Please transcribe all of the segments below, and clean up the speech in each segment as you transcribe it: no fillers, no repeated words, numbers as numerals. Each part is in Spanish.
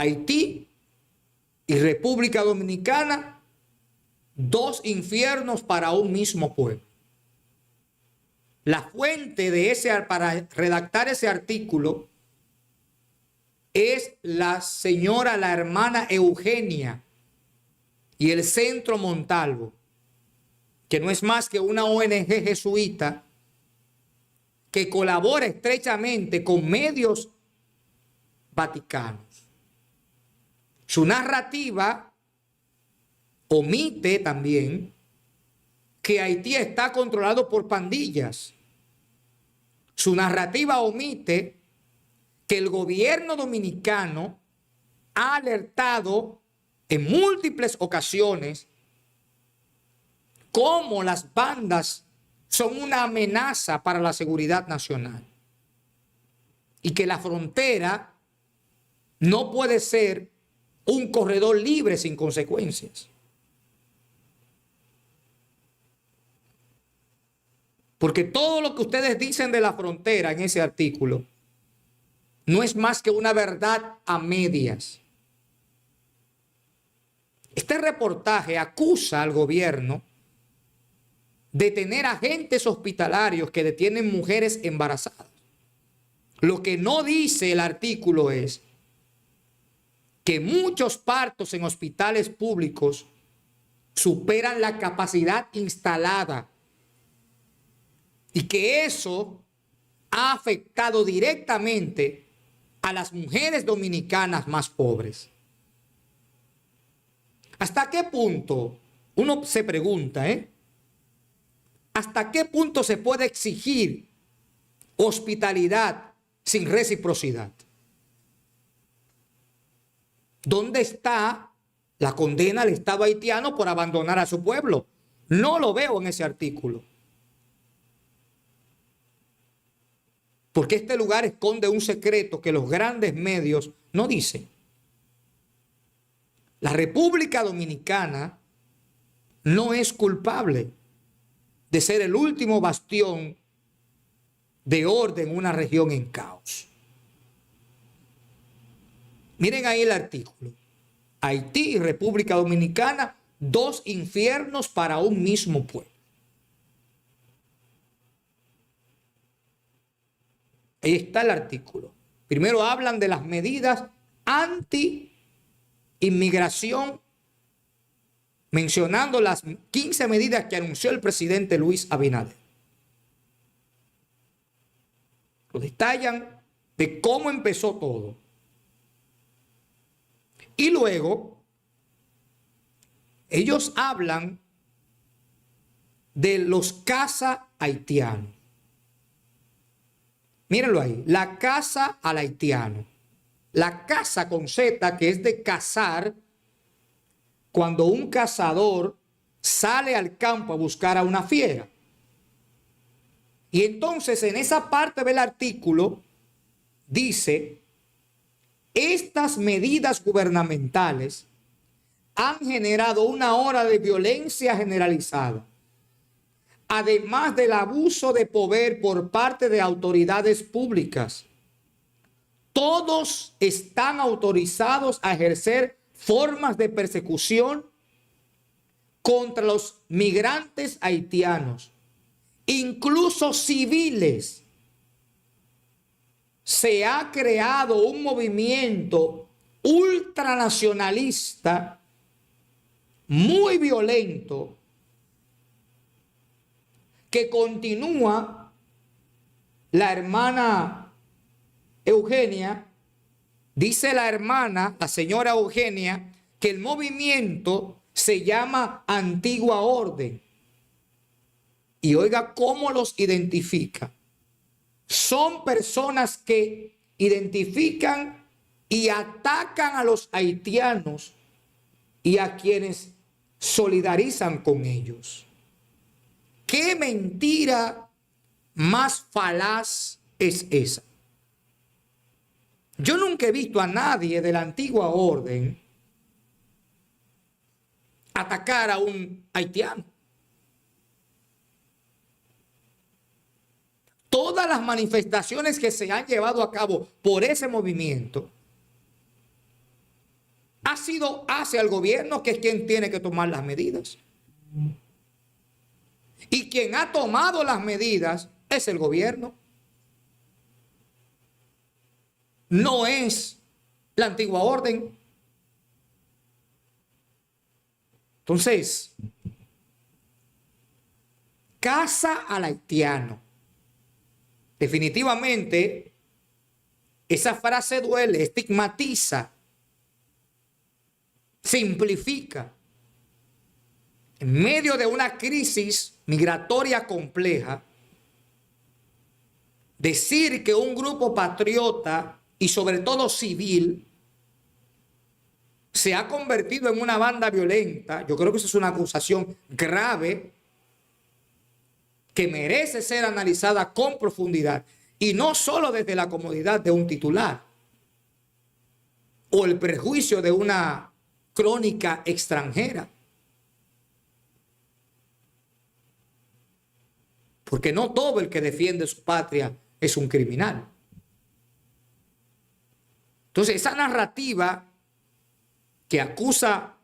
Haití y República Dominicana, dos infiernos para un mismo pueblo. La fuente de para redactar ese artículo es la señora, la hermana Eugenia y el Centro Montalvo, que no es más que una ONG jesuita que colabora estrechamente con medios vaticanos. Su narrativa omite también que Haití está controlado por pandillas. Su narrativa omite que el gobierno dominicano ha alertado en múltiples ocasiones cómo las bandas son una amenaza para la seguridad nacional y que la frontera no puede ser un corredor libre sin consecuencias. Porque todo lo que ustedes dicen de la frontera en ese artículo no es más que una verdad a medias. Este reportaje acusa al gobierno de tener agentes hospitalarios que detienen mujeres embarazadas. Lo que no dice el artículo es que muchos partos en hospitales públicos superan la capacidad instalada y que eso ha afectado directamente a las mujeres dominicanas más pobres. ¿Hasta qué punto? Uno se pregunta, ¿hasta qué punto se puede exigir hospitalidad sin reciprocidad? ¿Dónde está la condena al Estado haitiano por abandonar a su pueblo? No lo veo en ese artículo. Porque este lugar esconde un secreto que los grandes medios no dicen. La República Dominicana no es culpable de ser el último bastión de orden en una región en caos. Miren ahí el artículo. Haití y República Dominicana, dos infiernos para un mismo pueblo. Ahí está el artículo. Primero hablan de las medidas anti-inmigración, mencionando las 15 medidas que anunció el presidente Luis Abinader. Lo detallan de cómo empezó todo. Y luego, ellos hablan de los casa haitianos. Mírenlo ahí, la caza al haitiano. La caza con Z, que es de cazar, cuando un cazador sale al campo a buscar a una fiera. Y entonces en esa parte del artículo dice, estas medidas gubernamentales han generado una ola de violencia generalizada, además del abuso de poder por parte de autoridades públicas. Todos están autorizados a ejercer formas de persecución contra los migrantes haitianos, incluso civiles. Se ha creado un movimiento ultranacionalista muy violento que continúa la hermana Eugenia. Dice la hermana, la señora Eugenia, que el movimiento se llama Antigua Orden. Y oiga cómo los identifica. Son personas que identifican y atacan a los haitianos y a quienes solidarizan con ellos. ¿Qué mentira más falaz es esa? Yo nunca he visto a nadie de la Antigua Orden atacar a un haitiano. Todas las manifestaciones que se han llevado a cabo por ese movimiento sido hacia el gobierno, que es quien tiene que tomar las medidas. Y quien ha tomado las medidas es el gobierno. No es la antigua orden. Entonces, casa al haitiano. Definitivamente, esa frase duele, estigmatiza, simplifica. En medio de una crisis migratoria compleja, decir que un grupo patriota y sobre todo civil se ha convertido en una banda violenta, yo creo que eso es una acusación grave que merece ser analizada con profundidad y no solo desde la comodidad de un titular o el prejuicio de una crónica extranjera. Porque no todo el que defiende su patria es un criminal. Entonces, esa narrativa que acusa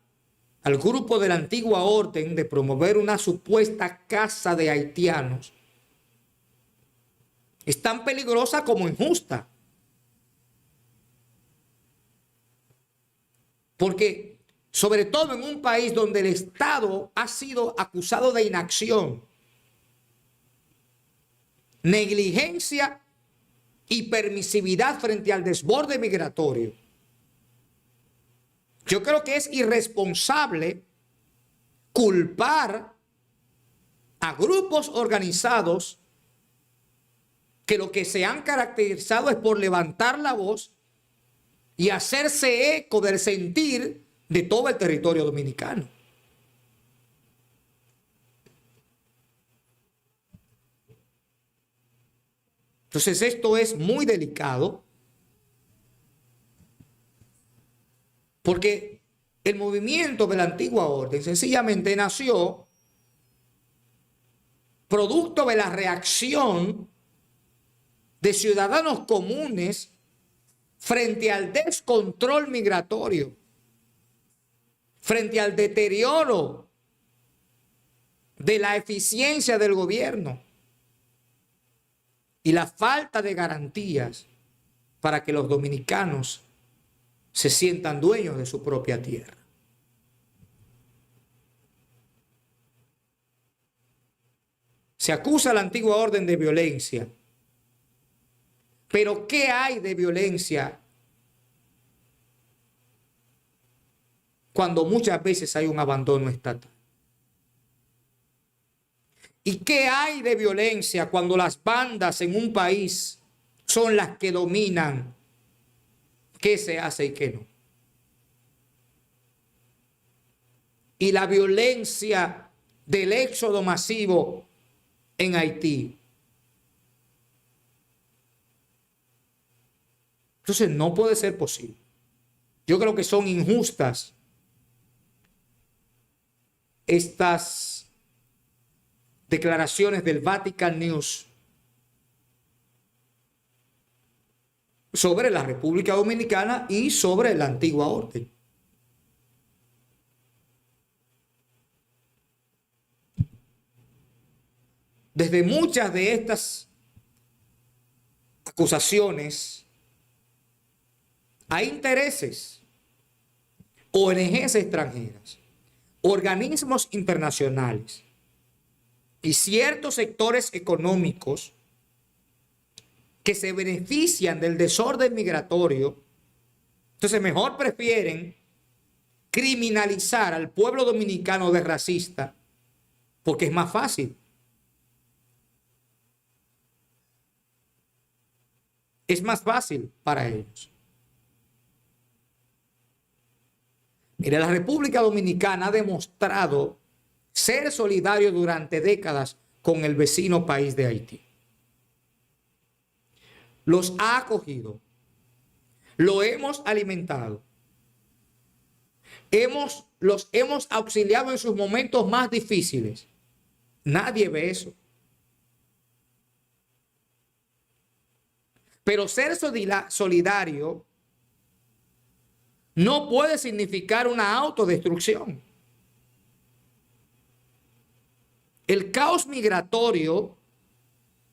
al grupo de la antigua orden de promover una supuesta casa de haitianos es tan peligrosa como injusta. Porque, sobre todo en un país donde el Estado ha sido acusado de inacción, negligencia y permisividad frente al desborde migratorio, yo creo que es irresponsable culpar a grupos organizados que lo que se han caracterizado es por levantar la voz y hacerse eco del sentir de todo el territorio dominicano. Entonces esto es muy delicado porque el movimiento de la antigua orden sencillamente nació producto de la reacción de ciudadanos comunes frente al descontrol migratorio, frente al deterioro de la eficiencia del gobierno y la falta de garantías para que los dominicanos se sientan dueños de su propia tierra. Se acusa a la antigua orden de violencia. Pero ¿qué hay de violencia cuando muchas veces hay un abandono estatal? ¿Y qué hay de violencia cuando las bandas en un país son las que dominan qué se hace y qué no? Y la violencia del éxodo masivo en Haití. Entonces no puede ser posible. Yo creo que son injustas estas declaraciones del Vatican News sobre la República Dominicana y sobre la antigua orden. Desde muchas de estas acusaciones hay intereses, ONGs extranjeras, organismos internacionales y ciertos sectores económicos que se benefician del desorden migratorio. Entonces mejor prefieren criminalizar al pueblo dominicano de racista porque es más fácil. Es más fácil para ellos. Mire, la República Dominicana ha demostrado ser solidario durante décadas con el vecino país de Haití. Los ha acogido, lo hemos alimentado, los hemos auxiliado en sus momentos más difíciles. Nadie ve eso. Pero ser solidario no puede significar una autodestrucción. El caos migratorio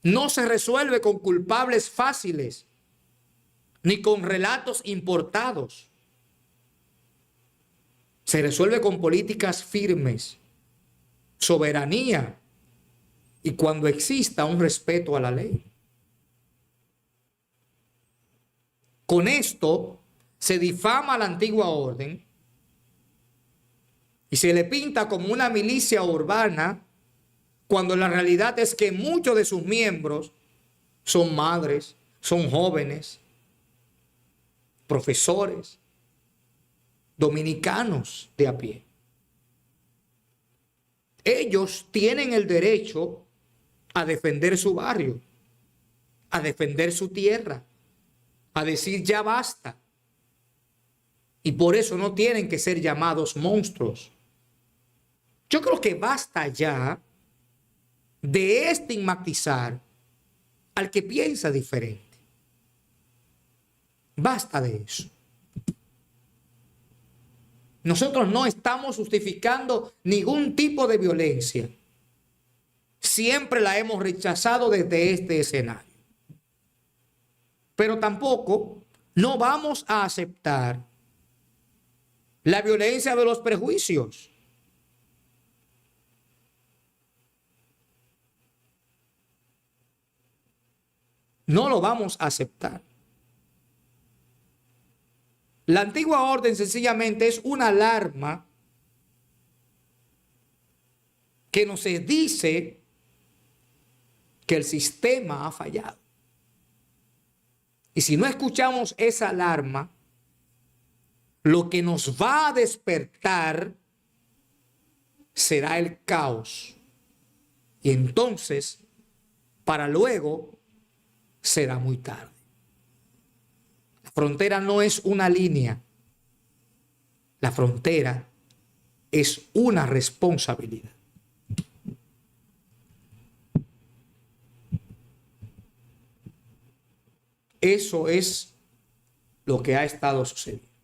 no se resuelve con culpables fáciles ni con relatos importados. Se resuelve con políticas firmes, soberanía y cuando exista un respeto a la ley. Con esto se difama la antigua orden y se le pinta como una milicia urbana cuando la realidad es que muchos de sus miembros son madres, son jóvenes, profesores, dominicanos de a pie. Ellos tienen el derecho a defender su barrio, a defender su tierra, a decir ya basta. Y por eso no tienen que ser llamados monstruos. Yo creo que basta ya de estigmatizar al que piensa diferente. Basta de eso. Nosotros no estamos justificando ningún tipo de violencia. Siempre la hemos rechazado desde este escenario. Pero tampoco no vamos a aceptar la violencia de los prejuicios. No lo vamos a aceptar. La antigua orden sencillamente es una alarma que nos dice que el sistema ha fallado. Y si no escuchamos esa alarma, lo que nos va a despertar será el caos. Y entonces, para luego, será muy tarde. La frontera no es una línea. La frontera es una responsabilidad. Eso es lo que ha estado sucediendo.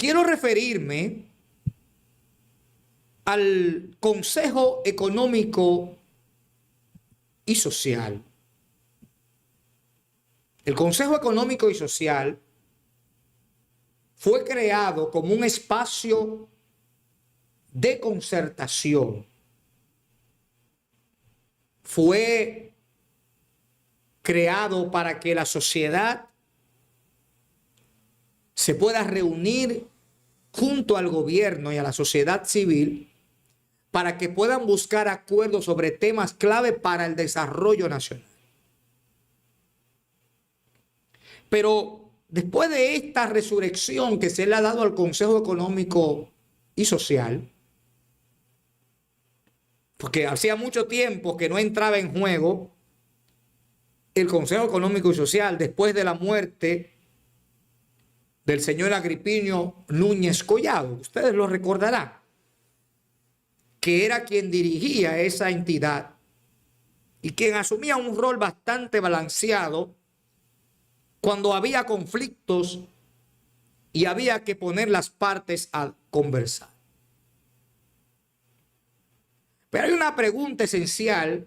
Quiero referirme al Consejo Económico y Social. El Consejo Económico y Social fue creado como un espacio de concertación. Fue creado para que la sociedad se pueda reunir junto al gobierno y a la sociedad civil para que puedan buscar acuerdos sobre temas clave para el desarrollo nacional. Pero después de esta resurrección que se le ha dado al Consejo Económico y Social, porque hacía mucho tiempo que no entraba en juego el Consejo Económico y Social después de la muerte del señor Agripino Núñez Collado. Ustedes lo recordarán, que era quien dirigía esa entidad y quien asumía un rol bastante balanceado cuando había conflictos y había que poner las partes a conversar. Pero hay una pregunta esencial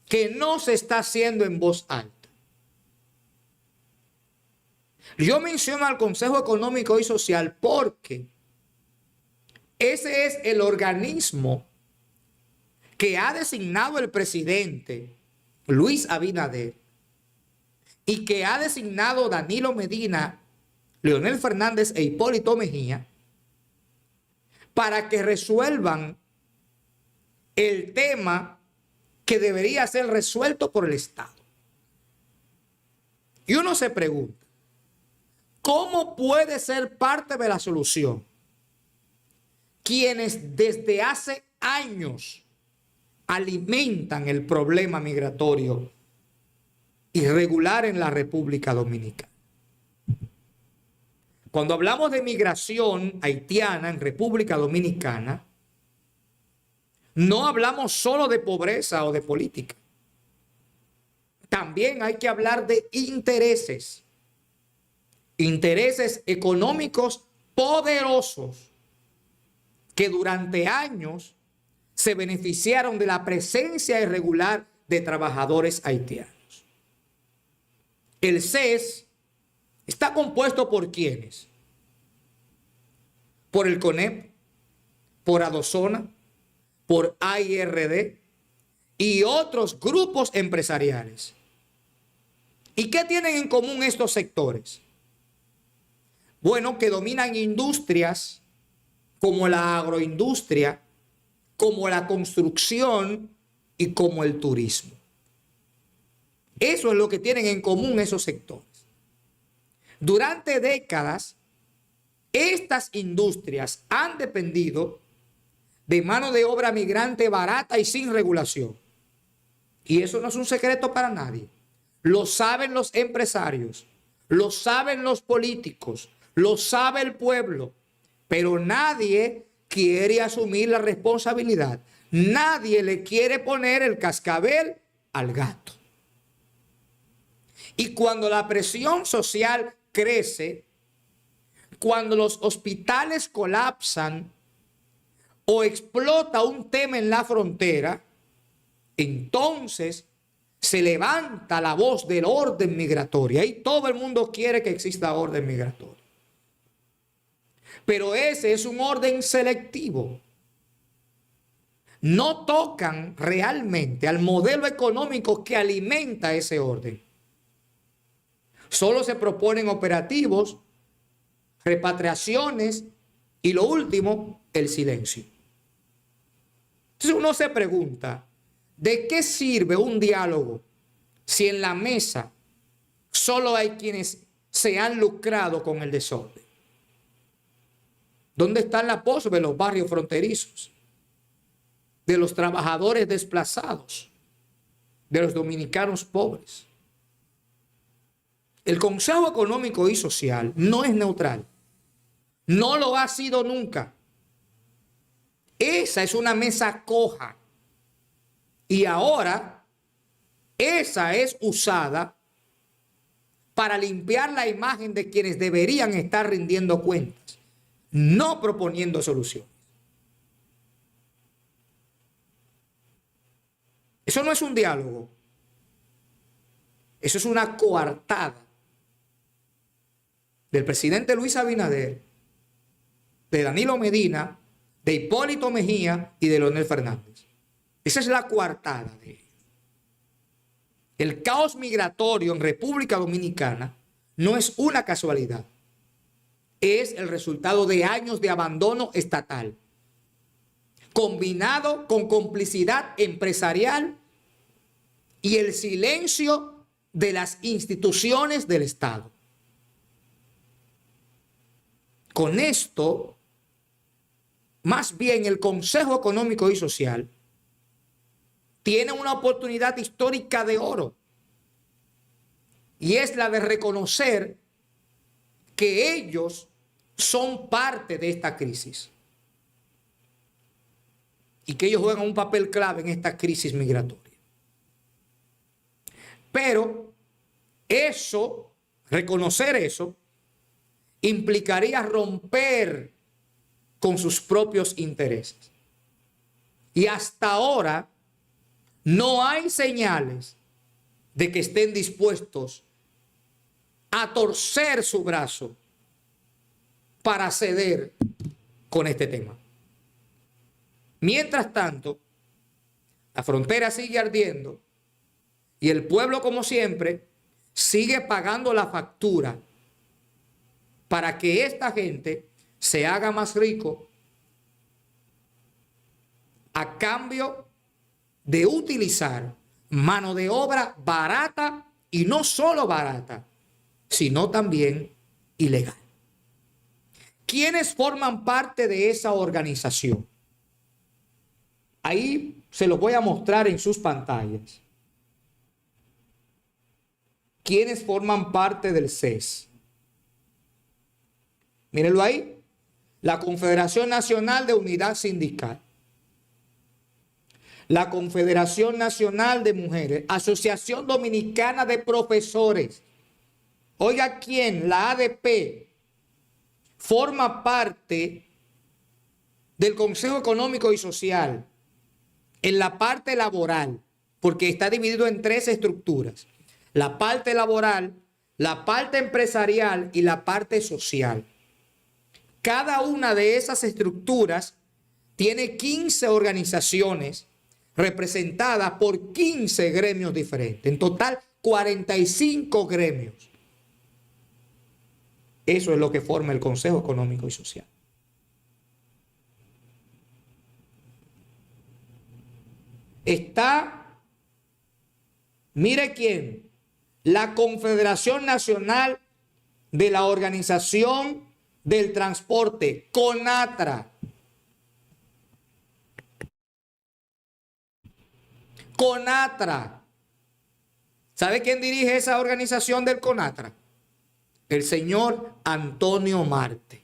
que no se está haciendo en voz alta. Yo menciono al Consejo Económico y Social porque ese es el organismo que ha designado el presidente Luis Abinader y que ha designado Danilo Medina, Leonel Fernández e Hipólito Mejía para que resuelvan el tema que debería ser resuelto por el Estado. Y uno se pregunta, ¿cómo puede ser parte de la solución quienes desde hace años alimentan el problema migratorio irregular en la República Dominicana? Cuando hablamos de migración haitiana en República Dominicana, no hablamos solo de pobreza o de política. También hay que hablar de intereses. Intereses económicos poderosos que durante años se beneficiaron de la presencia irregular de trabajadores haitianos. El CES está compuesto por ¿quiénes? Por el CONEP, por Adosona, por AIRD y otros grupos empresariales. ¿Y qué tienen en común estos sectores? Bueno, que dominan industrias como la agroindustria, como la construcción y como el turismo. Eso es lo que tienen en común esos sectores. Durante décadas, estas industrias han dependido de mano de obra migrante barata y sin regulación. Y eso no es un secreto para nadie. Lo saben los empresarios, lo saben los políticos, lo sabe el pueblo, pero nadie quiere asumir la responsabilidad. Nadie le quiere poner el cascabel al gato. Y cuando la presión social crece, cuando los hospitales colapsan o explota un tema en la frontera, entonces se levanta la voz del orden migratorio. Y todo el mundo quiere que exista orden migratorio. Pero ese es un orden selectivo. No tocan realmente al modelo económico que alimenta ese orden. Solo se proponen operativos, repatriaciones y lo último, el silencio. Entonces uno se pregunta, ¿de qué sirve un diálogo si en la mesa solo hay quienes se han lucrado con el desorden? ¿Dónde están las voces de los barrios fronterizos, de los trabajadores desplazados, de los dominicanos pobres? El Consejo Económico y Social no es neutral. No lo ha sido nunca. Esa es una mesa coja. Y ahora esa es usada para limpiar la imagen de quienes deberían estar rindiendo cuentas, no proponiendo soluciones. Eso no es un diálogo. Eso es una coartada del presidente Luis Abinader, de Danilo Medina, de Hipólito Mejía y de Leonel Fernández. Esa es la coartada de ellos. El caos migratorio en República Dominicana no es una casualidad. Es el resultado de años de abandono estatal, combinado con complicidad empresarial y el silencio de las instituciones del Estado. Con esto, más bien el Consejo Económico y Social tiene una oportunidad histórica de oro, y es la de reconocer que ellos son parte de esta crisis y que ellos juegan un papel clave en esta crisis migratoria. Pero eso, reconocer eso, implicaría romper con sus propios intereses. Y hasta ahora no hay señales de que estén dispuestos a torcer su brazo para ceder con este tema. Mientras tanto, la frontera sigue ardiendo y el pueblo, como siempre, sigue pagando la factura para que esta gente se haga más rico a cambio de utilizar mano de obra barata, y no solo barata, sino también ilegal. ¿Quiénes forman parte de esa organización? Ahí se los voy a mostrar en sus pantallas. ¿Quiénes forman parte del CES? Mírenlo ahí. La Confederación Nacional de Unidad Sindical. la Confederación Nacional de Mujeres, Asociación Dominicana de Profesores. Oiga, ¿quién? La ADP forma parte del Consejo Económico y Social en la parte laboral, porque está dividido en tres estructuras: la parte laboral, la parte empresarial y la parte social. Cada una de esas estructuras tiene 15 organizaciones representadas por 15 gremios diferentes. En total, 45 gremios. Eso es lo que forma el Consejo Económico y Social. Está, mire quién, la Confederación Nacional de la Organización del Transporte, CONATRA. CONATRA. ¿Sabe quién dirige esa organización del CONATRA? El señor Antonio Marte.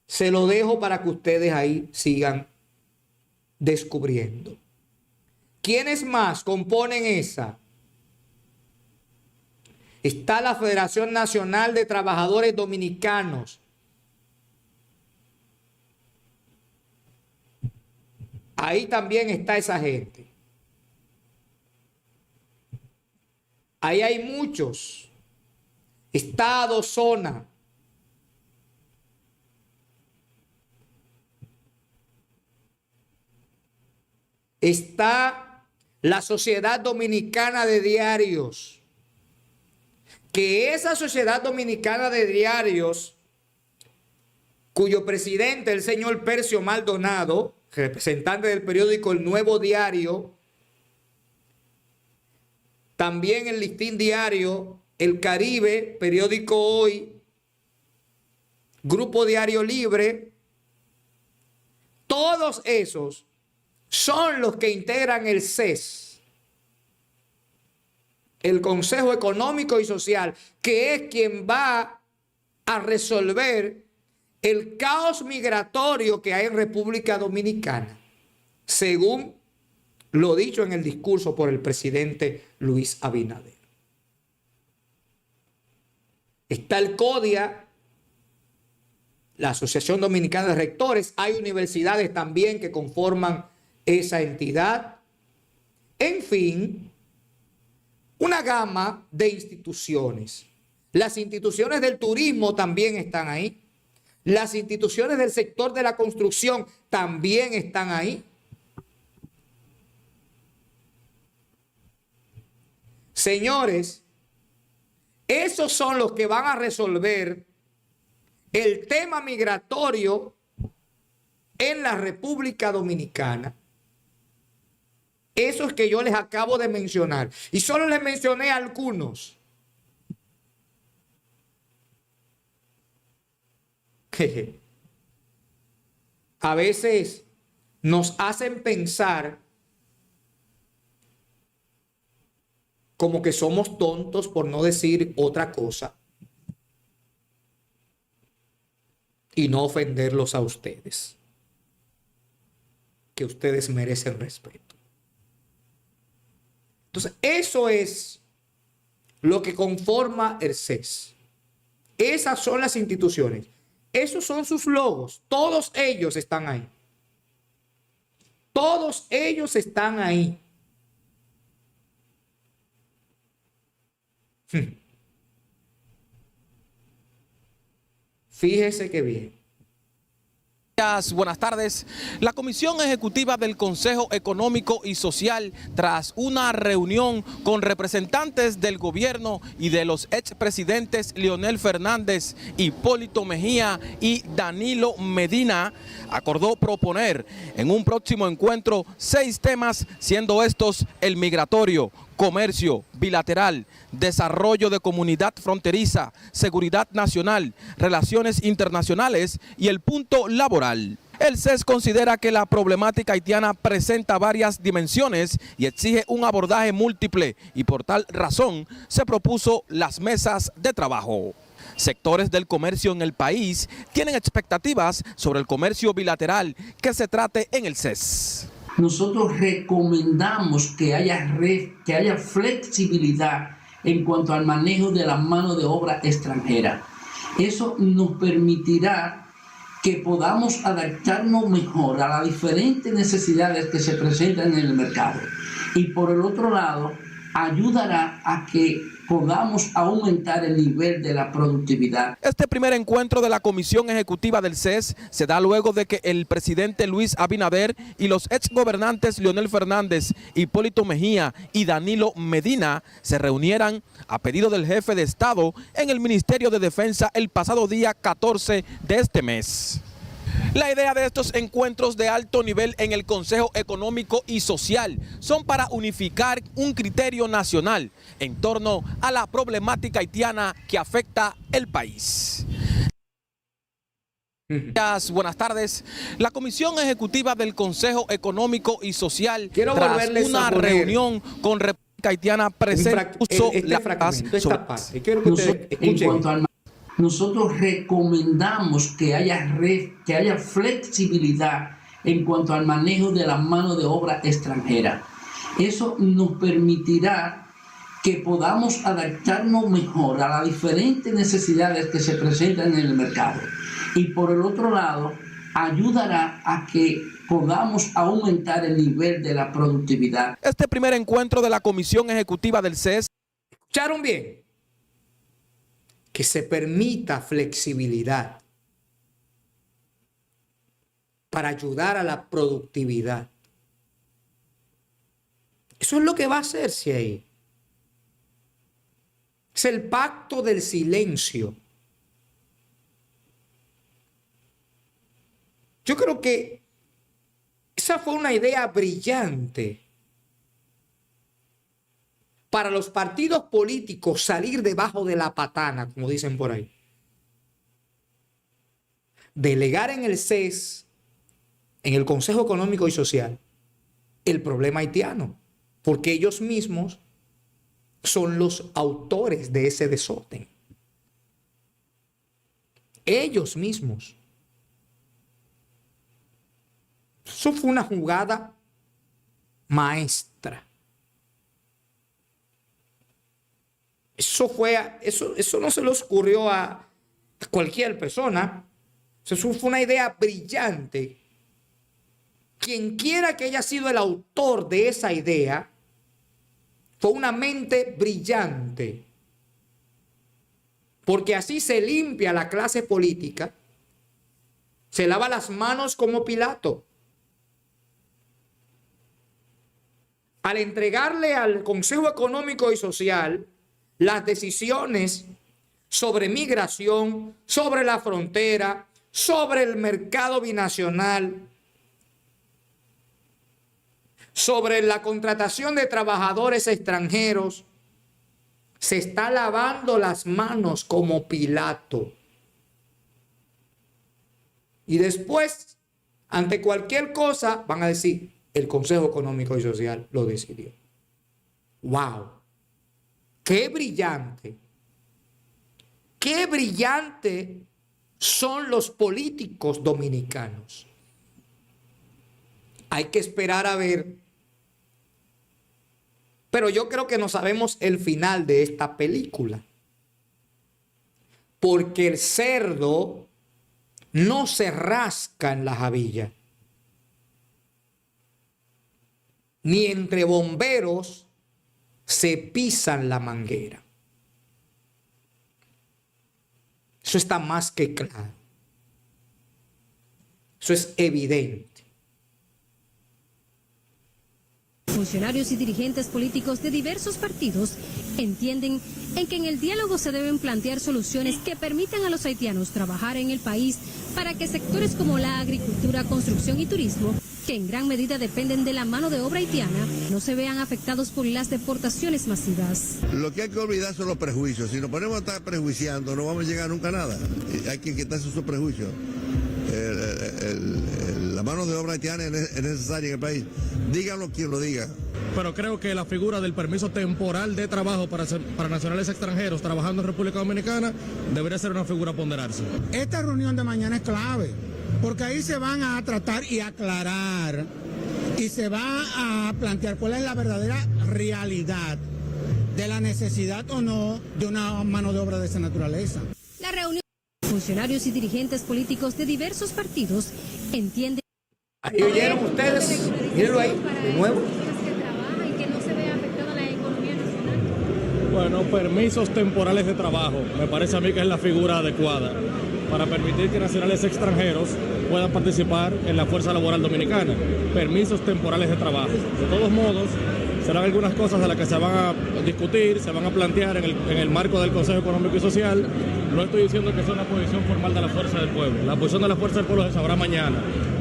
Se lo dejo para que ustedes ahí sigan descubriendo. ¿Quiénes más componen esa? Está la Federación Nacional de Trabajadores Dominicanos. Ahí también está esa gente. Ahí hay muchos. Está Adozona. Está la Sociedad Dominicana de Diarios. Que esa Sociedad Dominicana de Diarios, cuyo presidente, el señor Percio Maldonado, representante del periódico El Nuevo Diario, también el Listín Diario, El Caribe, Periódico Hoy, Grupo Diario Libre, todos esos son los que integran el CES, el Consejo Económico y Social, que es quien va a resolver el caos migratorio que hay en República Dominicana, según lo dicho en el discurso por el presidente Luis Abinader. Está el CODIA, la Asociación Dominicana de Rectores. Hay universidades también que conforman esa entidad. En fin, una gama de instituciones. Las instituciones del turismo también están ahí. Las instituciones del sector de la construcción también están ahí. Señores, esos son los que van a resolver el tema migratorio en la República Dominicana. Esos que yo les acabo de mencionar. Y solo les mencioné algunos. A veces nos hacen pensar como que somos tontos, por no decir otra cosa, y no ofenderlos a ustedes, que ustedes merecen respeto. Entonces, eso es lo que conforma el CES. Esas son las instituciones. Esos son sus logos. Todos ellos están ahí. Todos ellos están ahí. Fíjese que bien. Buenas tardes. La Comisión Ejecutiva del Consejo Económico y Social, tras una reunión con representantes del gobierno y de los expresidentes Leonel Fernández, Hipólito Mejía y Danilo Medina, acordó proponer en un próximo encuentro 6 temas, siendo estos el migratorio, comercio bilateral, desarrollo de comunidad fronteriza, seguridad nacional, relaciones internacionales y el punto laboral. El CES considera que la problemática haitiana presenta varias dimensiones y exige un abordaje múltiple, y por tal razón se propuso las mesas de trabajo. Sectores del comercio en el país tienen expectativas sobre el comercio bilateral que se trate en el CES. Nosotros recomendamos que haya flexibilidad en cuanto al manejo de la mano de obra extranjera. Eso nos permitirá que podamos adaptarnos mejor a las diferentes necesidades que se presentan en el mercado. Y por el otro lado, ayudará a que podamos aumentar el nivel de la productividad. Este primer encuentro de la Comisión Ejecutiva del CES se da luego de que el presidente Luis Abinader y los exgobernantes Leonel Fernández, Hipólito Mejía y Danilo Medina se reunieran a pedido del jefe de Estado en el Ministerio de Defensa el pasado día 14 de este mes. La idea de estos encuentros de alto nivel en el Consejo Económico y Social son para unificar un criterio nacional en torno a la problemática haitiana que afecta el país. Buenas tardes. La Comisión Ejecutiva del Consejo Económico y Social, tras una reunión con República Haitiana, presentó esta parte. Quiero que ustedes escuchen. Nosotros recomendamos que haya flexibilidad en cuanto al manejo de la mano de obra extranjera. Eso nos permitirá que podamos adaptarnos mejor a las diferentes necesidades que se presentan en el mercado. Y por el otro lado, ayudará a que podamos aumentar el nivel de la productividad. Este primer encuentro de la Comisión Ejecutiva del CES. ¿Escucharon bien? Que se permita flexibilidad para ayudar a la productividad. Eso es lo que va a hacerse ahí. Es el pacto del silencio. Yo creo que esa fue una idea brillante para los partidos políticos salir debajo de la patana, como dicen por ahí. Delegar en el CES, en el Consejo Económico y Social, el problema haitiano, porque ellos mismos son los autores de ese desorden. Ellos mismos. Eso fue una jugada maestra. Eso no se le ocurrió a cualquier persona. Eso fue una idea brillante. Quien quiera que haya sido el autor de esa idea, fue una mente brillante. Porque así se limpia la clase política, se lava las manos como Pilato. Al entregarle al Consejo Económico y Social las decisiones sobre migración, sobre la frontera, sobre el mercado binacional, sobre la contratación de trabajadores extranjeros, se está lavando las manos como Pilato. Y después, ante cualquier cosa, van a decir, el Consejo Económico y Social lo decidió. ¡Wow! ¡Qué brillante! ¡Qué brillante son los políticos dominicanos! Hay que esperar a ver. Pero yo creo que no sabemos el final de esta película. Porque el cerdo no se rasca en la jabilla. Ni entre bomberos se pisan la manguera. Eso está más que claro. Eso es evidente. Funcionarios y dirigentes políticos de diversos partidos entienden en que en el diálogo se deben plantear soluciones que permitan a los haitianos trabajar en el país para que sectores como la agricultura, construcción y turismo, que en gran medida dependen de la mano de obra haitiana, no se vean afectados por las deportación masivas. Lo que hay que olvidar son los prejuicios. Si nos ponemos a estar prejuiciando, no vamos a llegar nunca a nada. Hay que quitarse esos prejuicios. La La mano de obra haitiana es necesaria en el país. Díganlo quien lo diga. Pero creo que la figura del permiso temporal de trabajo para nacionales extranjeros trabajando en República Dominicana debería ser una figura a ponderarse. Esta reunión de mañana es clave, porque ahí se van a tratar y aclarar y se va a plantear cuál es la verdadera realidad de la necesidad o no de una mano de obra de esa naturaleza. La reunión de funcionarios y dirigentes políticos de diversos partidos entienden. Ahí oyeron ustedes, mírenlo ahí, de nuevo. Bueno, permisos temporales de trabajo, me parece a mí que es la figura adecuada para permitir que nacionales extranjeros puedan participar en la fuerza laboral dominicana. Permisos temporales de trabajo. De todos modos, serán algunas cosas de las que se van a discutir, se van a plantear en el marco del Consejo Económico y Social. No estoy diciendo que sea una posición formal de la Fuerza del Pueblo. La posición de la Fuerza del Pueblo se sabrá mañana.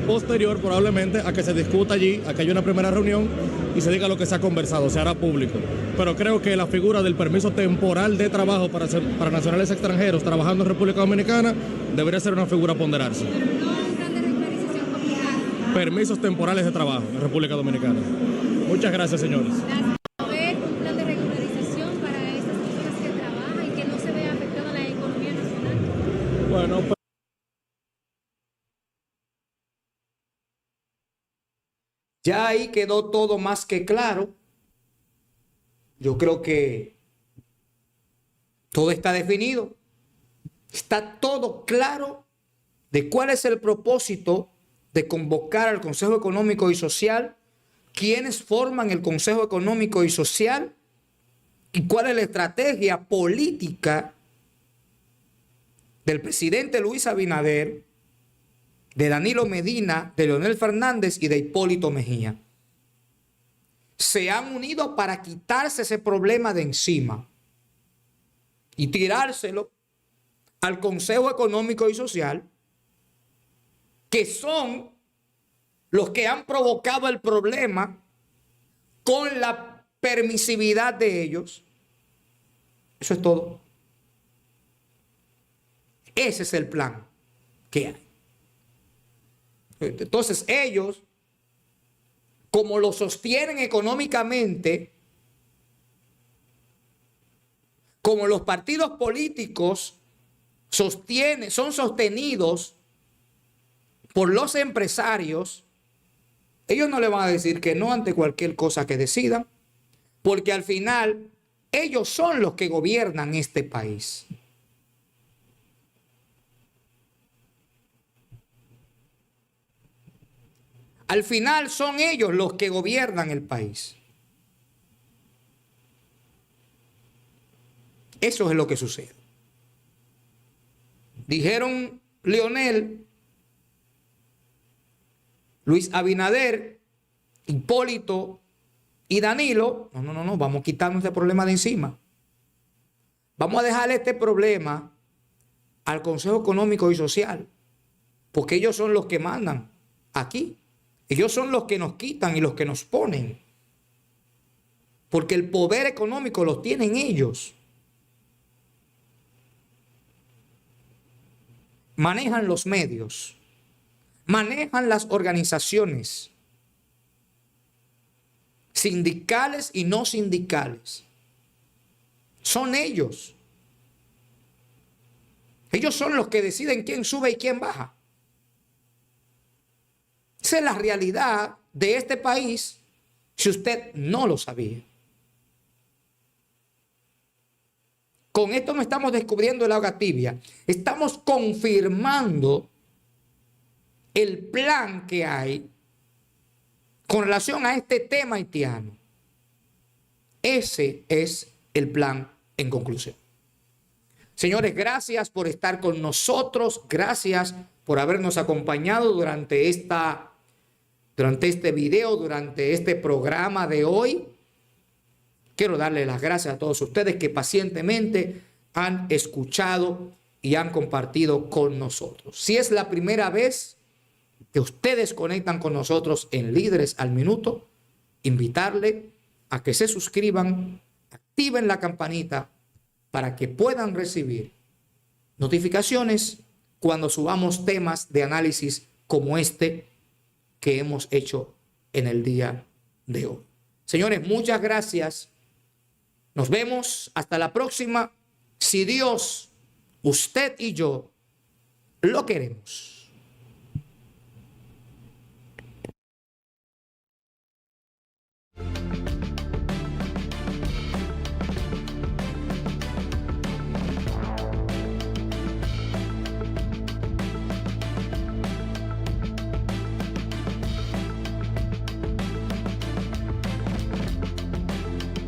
Posterior, probablemente, a que se discuta allí, a que haya una primera reunión y se diga lo que se ha conversado, se hará público. Pero creo que la figura del permiso temporal de trabajo para nacionales extranjeros trabajando en República Dominicana debería ser una figura a ponderarse. Permisos temporales de trabajo en República Dominicana. Muchas gracias, señores. ¿Haber un plan de regularización para estas personas que trabajan y que no se vea afectada la economía nacional? Bueno, Ya ahí quedó todo más que claro. Yo creo que todo está definido. Está todo claro de cuál es el propósito de convocar al Consejo Económico y Social, quiénes forman el Consejo Económico y Social y cuál es la estrategia política del presidente Luis Abinader, de Danilo Medina, de Leonel Fernández y de Hipólito Mejía. Se han unido para quitarse ese problema de encima y tirárselo al Consejo Económico y Social, que son los que han provocado el problema con la permisividad de ellos. Eso es todo. Ese es el plan que hay. Entonces ellos, como lo sostienen económicamente, como los partidos políticos son sostenidos por los empresarios, ellos no le van a decir que no ante cualquier cosa que decidan, porque al final ellos son los que gobiernan este país. Al final son ellos los que gobiernan el país. Eso es lo que sucede. Dijeron Leonel, Luis Abinader, Hipólito y Danilo, no, vamos a quitarnos este problema de encima. Vamos a dejarle este problema al Consejo Económico y Social, porque ellos son los que mandan aquí. Ellos son los que nos quitan y los que nos ponen. Porque el poder económico lo tienen ellos. Manejan los medios. Manejan las organizaciones. Sindicales y no sindicales. Son ellos. Ellos son los que deciden quién sube y quién baja. Esa es la realidad de este país, si usted no lo sabía. Con esto no estamos descubriendo el agua tibia. Estamos confirmando el plan que hay con relación a este tema haitiano. Ese es el plan en conclusión. Señores, gracias por estar con nosotros. Gracias por habernos acompañado durante este video, durante este programa de hoy. Quiero darle las gracias a todos ustedes que pacientemente han escuchado y han compartido con nosotros. Si es la primera vez que ustedes conectan con nosotros en Líderes al Minuto, invitarle a que se suscriban, activen la campanita para que puedan recibir notificaciones cuando subamos temas de análisis como este que hemos hecho en el día de hoy. Señores, muchas gracias. Nos vemos hasta la próxima. Si Dios, usted y yo lo queremos.